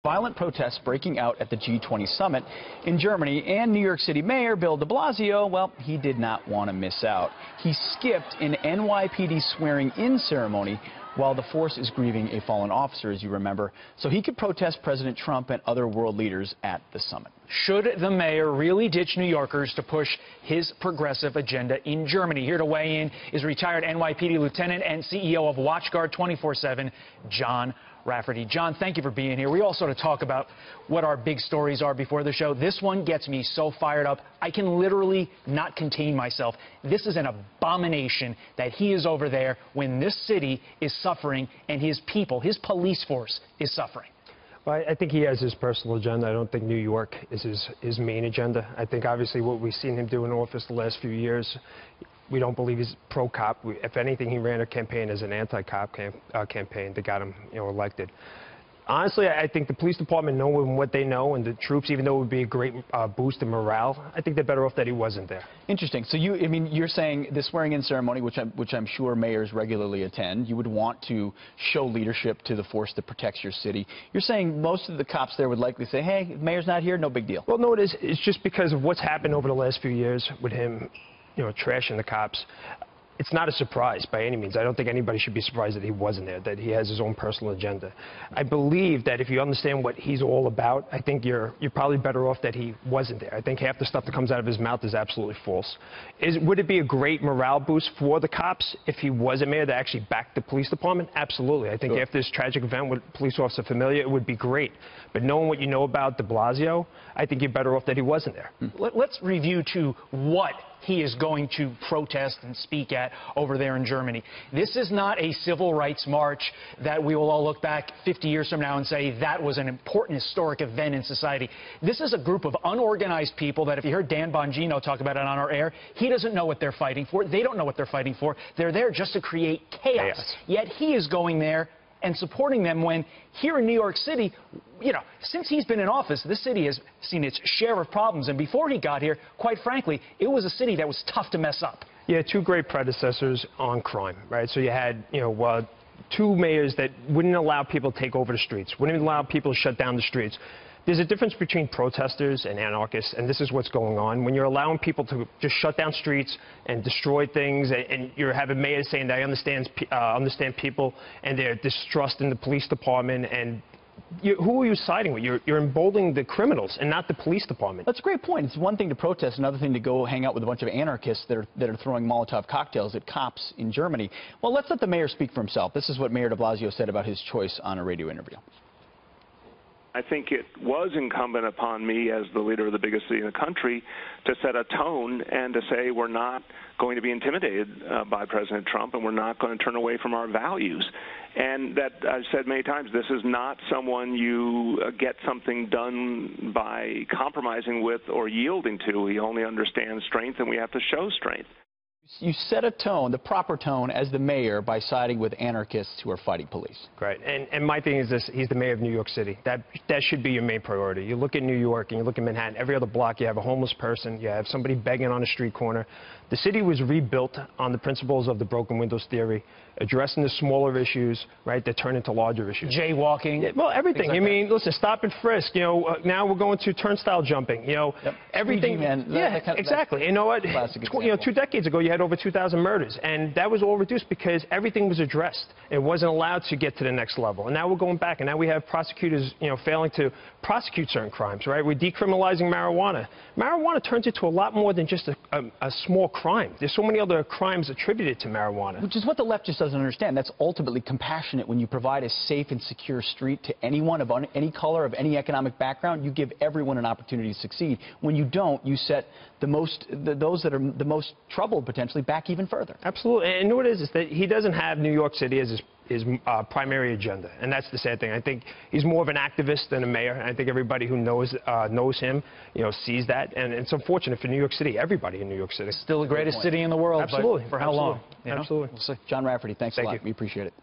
Violent protests breaking out at the G20 summit in Germany, and New York City Mayor Bill de Blasio, well, he did not want to miss out. He skipped an NYPD swearing-in ceremony while the force is grieving a fallen officer, as you remember, so he could protest President Trump and other world leaders at the summit. Should the mayor really ditch New Yorkers to push his progressive agenda in Germany? Here to weigh in is retired NYPD lieutenant and CEO of WatchGuard 24/7, John Rafferty. John, thank you for being here. We all sort of talk about what our big stories are before the show. This one gets me so fired up, I can literally not contain myself. This is an abomination that he is over there when this city is suffering and his people, his police force, is suffering. Well, I think he has his personal agenda. I don't think New York is his main agenda. I think obviously what we've seen him do in office the last few years, we don't believe he's pro-cop. If anything, he ran a campaign as an anti-cop campaign that got him, elected. Honestly, I think the police department knowing what they know, and the troops, even though it would be a great boost in morale, I think they're better off that he wasn't there. Interesting. So you're saying the swearing-in ceremony, which I'm sure mayors regularly attend, you would want to show leadership to the force that protects your city. You're saying most of the cops there would likely say, hey, the mayor's not here, no big deal. Well, no, it is. It's just because of what's happened over the last few years with him, trashing the cops. It's not a surprise by any means. I don't think anybody should be surprised that he wasn't there, that he has his own personal agenda. I believe that if you understand what he's all about, I think you're probably better off that he wasn't there. I think half the stuff that comes out of his mouth is absolutely false. Would it be a great morale boost for the cops if he was a mayor that actually backed the police department? Absolutely. I think after this tragic event with police officer Familia, it would be great. But knowing what you know about de Blasio, I think you're better off that he wasn't there. Let's review, too, what he is going to protest and speak at over there in Germany. This is not a civil rights march that we will all look back 50 years from now and say that was an important historic event in society. This is a group of unorganized people that, if you heard Dan Bongino talk about it on our air, he doesn't know what they're fighting for. They don't know what they're fighting for. They're there just to create chaos. Yet he is going there and supporting them when here in New York City, since he's been in office, this city has seen its share of problems. And before he got here, quite frankly, it was a city that was tough to mess up. Yeah, two great predecessors on crime, right? So you had, two mayors that wouldn't allow people to take over the streets, wouldn't allow people to shut down the streets. There's a difference between protesters and anarchists, and this is what's going on. When you're allowing people to just shut down streets and destroy things, and you're having mayors saying they understand people, and they're distrusting the police department, and who are you siding with? You're emboldening the criminals and not the police department. That's a great point. It's one thing to protest, another thing to go hang out with a bunch of anarchists that are throwing Molotov cocktails at cops in Germany. Well, let's let the mayor speak for himself. This is what Mayor de Blasio said about his choice on a radio interview. I think it was incumbent upon me as the leader of the biggest city in the country to set a tone and to say we're not going to be intimidated by President Trump, and we're not going to turn away from our values. And that I've said many times, this is not someone you get something done by compromising with or yielding to. He only understands strength, and we have to show strength. You set a tone, the proper tone, as the mayor by siding with anarchists who are fighting police. Right. And my thing is this, he's the mayor of New York City. That should be your main priority. You look at New York and you look at Manhattan, every other block you have a homeless person, you have somebody begging on a street corner. The city was rebuilt on the principles of the broken windows theory, addressing the smaller issues, right, that turn into larger issues. Jaywalking. Yeah, well, everything. I mean, listen, stop and frisk. Now we're going to turnstile jumping. Everything. Exactly. You know what? 2 decades ago, you had over 2,000 murders, and that was all reduced because everything was addressed. It wasn't allowed to get to the next level. And now we're going back, and now we have prosecutors, failing to prosecute certain crimes, right? We're decriminalizing marijuana. Marijuana turns into a lot more than just a small crime. There's so many other crimes attributed to marijuana. Which is what the left just doesn't understand. That's ultimately compassionate. When you provide a safe and secure street to anyone of any color, of any economic background, you give everyone an opportunity to succeed. When you don't, you set those that are the most troubled potentially back even further. Absolutely. And what it is that he doesn't have New York City as his primary agenda, and that's the sad thing. I think he's more of an activist than a mayor, and I think everybody who knows him, sees that, and it's unfortunate for New York City. Everybody in New York City. Still the greatest city in the world. Absolutely. But for how long? Absolutely. John Rafferty, thanks a lot. We appreciate it.